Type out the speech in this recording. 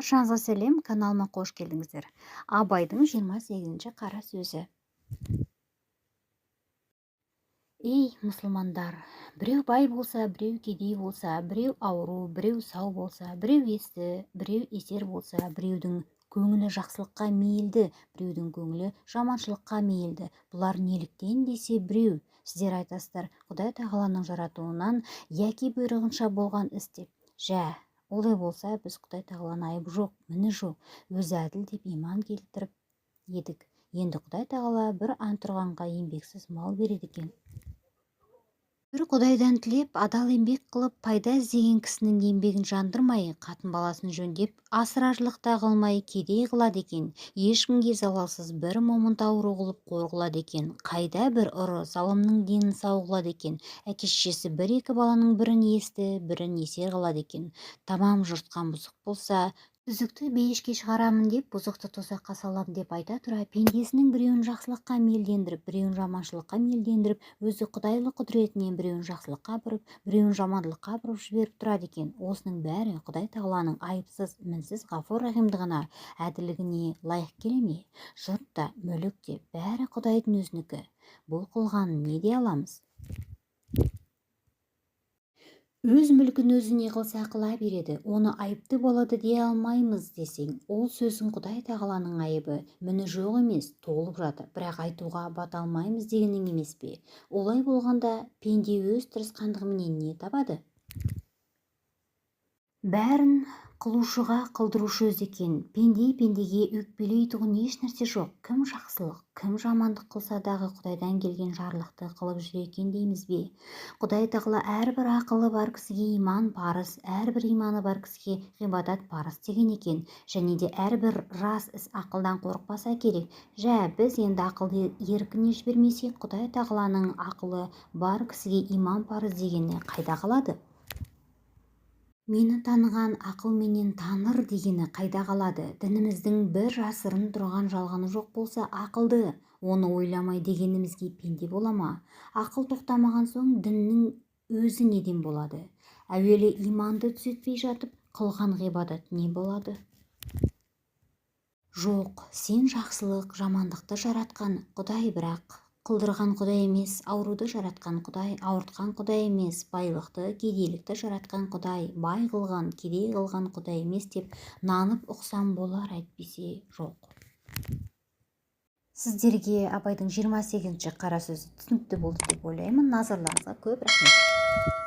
Баршаңызға сәлем, каналыма қош келдіңіздер. Абайдың 28-ші қара сөзі. Ей, мұсылмандар, біреу бай болса, біреу кедей болса, біреу ауру, біреу сау болса, біреу есті, біреу есер болса, біреудің көңілі жақсылыққа мейілді, біреудің көңілі жаманшылыққа мейілді. Бұлар неліктен десе біреу. Сіздер айтасыздар, Құдай тағаланың жаратуынан яки бұйрығынша болған іс деп. Жә, олай болса, біз Құдай тағаланың айыбы жоқ, міні жоқ, өзі әділ деп иман келтіріп едік. Енді Құдай тағала бір антұрғанға еңбексіз мал береді екен. Бір Құдайдан тілеп, адал еңбек қылып, пайда іздеген кісінің еңбегін жандырмай, қатын баласын жөндеп, асыражылықта қылмай, кедей қылады екен. Ешкімге залалсыз бір момын ауру қылып қор қылады екен. Қайда бір ұры залымның денін сау қылады екен. Әке-шешесі бір-екі баланың бірін есті, бірін есер қылады екен. Тамам жұртқа бұзық болса, түзікті бейішке шығарамын деп, бұзықты тозаққа салам деп айта тұра, пендесінің біреуін жақсылыққа мейілдендіріп, біреуін жаманшылыққа мейілдендіріп, өзі құдайлы құдіретінен біреуін жақсылыққа бұрып, біреуін жамандылыққа бұрып жіберіп тұрады екен. Осының бәрі Құдай тағаланың айыпсыз, мінсіз ғафур рахимдығына, әділігіне лайық келе ме? Жұрт та, мүлік те бәрі Құдайдың өзінікі. Бұл қылғанын не дей аламыз? Өз мүлкін өзі не қылса қыла береді, оны айыпты болады дей алмаймыз десең, ол сөзің Құдай тағаланың айыбы, міні жоқ емес, толып жатыр, бірақ айтуға бата алмаймыз дегенің емес пе? Олай болғанда, пенде өз тырысқандығыменен не табады? Бәрін қылушыға қылдырушы өзі екен. Пендеге өкпелейтұғын еш нәрсе жоқ. Кім жақсылық, кім жамандық қылса дағы Құдайдан келген жарлықты қылып жүр екен дейміз бе? Құдай тағала әрбір ақылы бар кісіге иман парыз, әрбір иманы бар кісіге ғибадат парыз деген екен. Және де әрбір рас іс ақылдан қорықпаса керек. Жә, біз енді ақылды еркіне жібермесек, Құдай тағаланың ақылы бар кісіге иман парыз дегені қайда қалады? Мені таныған ақылменен таныр дегені қайда қалады? Дініміздің бір жасырын тұрған жалғаны жоқ болса, ақылды, оны ойламай дегенімізге пенде бола ма? Ақыл тоқтамаған соң діннің өзі неден болады? Әуелі иманды түзетпей жатып, қылған ғибадат не болады? Жоқ, сен жақсылық, жамандықты жаратқан Құдай, бірақ қылдырған Құдай емес, ауруды жаратқан Құдай, ауыртқан Құдай емес, байлықты, кедейлікті жаратқан Құдай, бай қылған, кедей қылған Құдай емес деп нанып ұқсам болар, әйтпесе жоқ. Сіздерге Абайдың 28-ші қара сөзі түсінікті болды деп ойлаймын. Назарларыңызға көп рахмет.